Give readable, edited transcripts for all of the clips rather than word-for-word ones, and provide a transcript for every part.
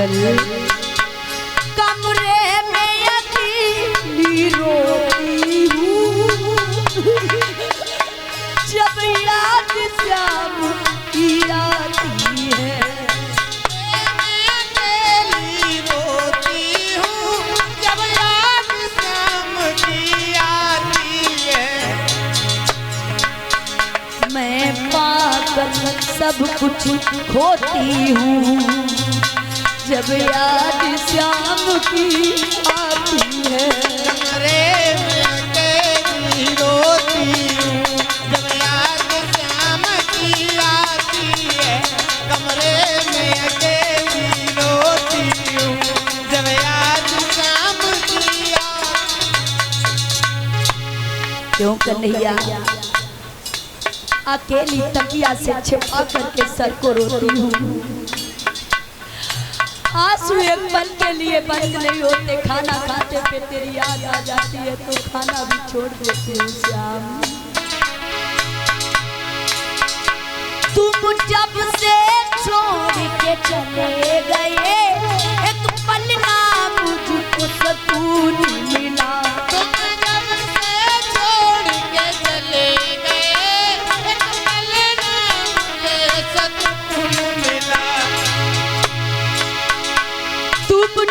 पागल कमरे में अकेली रोती हूँ जब याद शाम की आती है। मैं अकेली रोती हूँ जब याद शाम की आती है। मैं पागल सब कुछ खोती हूँ जब याद शाम की आती है। कमरे में अकेली रोती हूँ जब याद शाम की आती है। कमरे में अकेली रोती हूँ जब याद शाम की आती है। क्यों कन्हैया अकेली तकिया से छिपा करके सर को रोती हूँ। आंसू एक पल के लिए बंद नहीं होते, खाना खाते पे तेरी याद आ जाती है तो खाना भी छोड़ देती हूँ। श्याम तुम जब से छोड़ के चले गए एक पल ना मुझको सुकून मिला।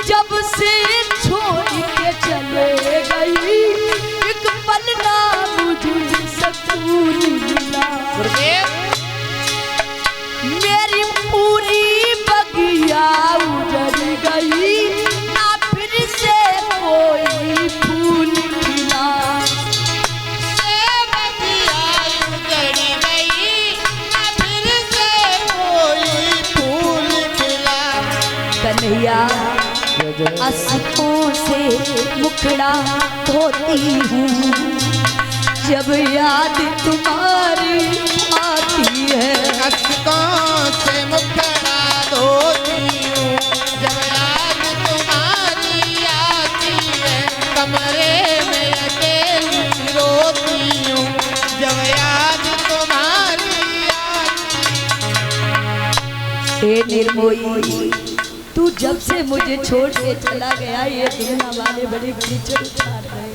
जब से छोड़ के चले गई एक पल ना मुझे सुकून मिला। मेरी पूरी बगिया उजड़ गई ना फिर से कोई फूल खिला। बगिया उजड़ गई ना फिर से कोई फूल खिला। कन्हैया आंसुओं से मुखड़ा धोती हूँ जब याद तुम्हारी आती है। आंसुओं से मुखड़ा धोती हूँ जब याद तुम्हारी आती है। कमरे में अकेली रोती हूँ जब याद तुम्हारी आती है। निर्मोही तू जब से मुझे छोड़ के चला गया ये दुनिया वाले बड़े कीचड़ उतार रहे हैं।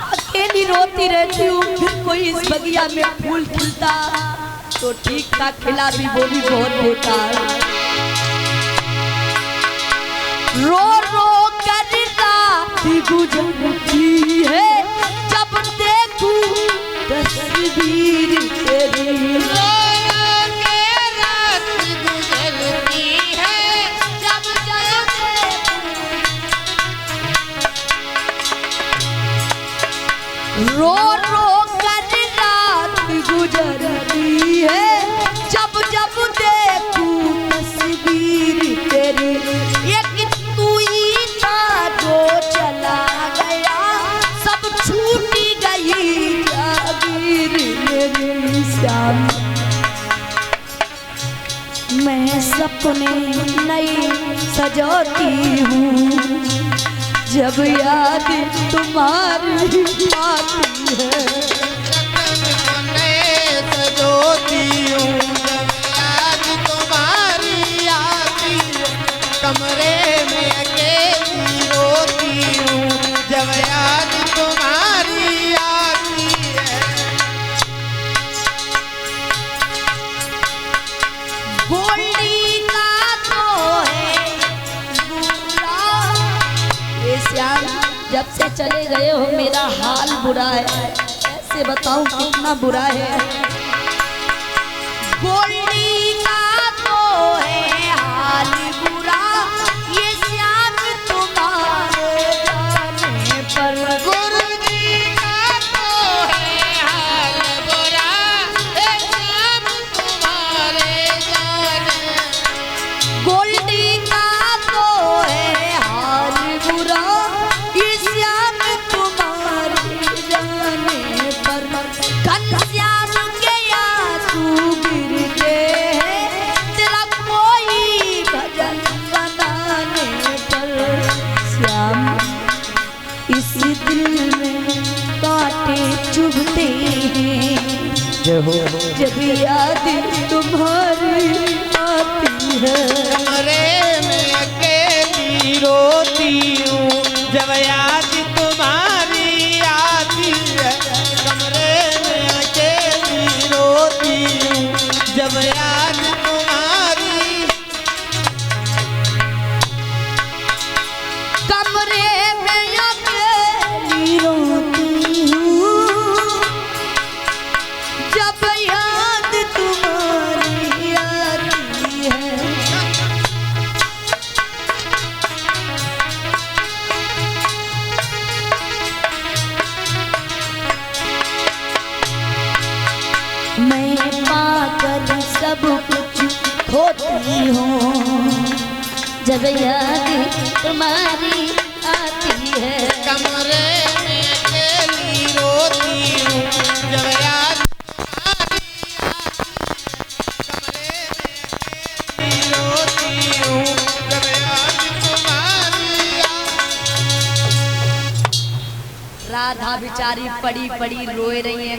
अकेली रोती रहती हूँ फिर कोई इस बगिया में फूल खिलता तो ठीक ठाक खिला भी वो भी बहुत बेकार। रो रो कर रात गुजरती है जब देखूं तस्वीर तेरी। रो रो कर रात गुजरती है जब जब देखूं तस्वीर तेरी। एक तू ही था जो चला गया सब छूटी गई जागीर मेरी। श्याम मैं सपने नए सजाती हूँ जब याद तुम्हारी आती है। सजोती हूँ जब याद तुम्हारी आती है। कमरे में अकेली रोती हूँ जब याद तुम्हारी आती है। गोल्डी का तो है बुरा ये श्याम जब से चले गए हो मेरा हाल बुरा है। ऐसे बताऊं कितना बुरा है। गोल्डी का तो है हाल बुरा ये श्याम तुम्हारे जाने पर। गुरुजी का तो है हाल बुरा ये श्याम तुम्हारे जाने। गोल्डी का तो है हाल बुरा ये श्याम तुम्हारे जाने पर। घनश्याम के आंसू गिरते हैं तेरा कोई भजन बनाने पर। श्याम इस दिल में कांटे चुभते हैं जब याद तुम्हारी आती है। कमरे में अकेली रोती हूँ जब याद तुम्हारी आती है। कमरे में अकेली रोती हूँ जब याद तुम्हारी। कमरे में अकेली रोती हूँ जब याद तुम्हारी आती है। मैं पाकर सब कुछ खोती हूँ जब याद तुम्हारी आती है। कमरे में अकेली रोती हूँ जब याद रोती हूँ जब याद तुम्हारी। राधा बिचारी पड़ी पड़ी रोए रही है।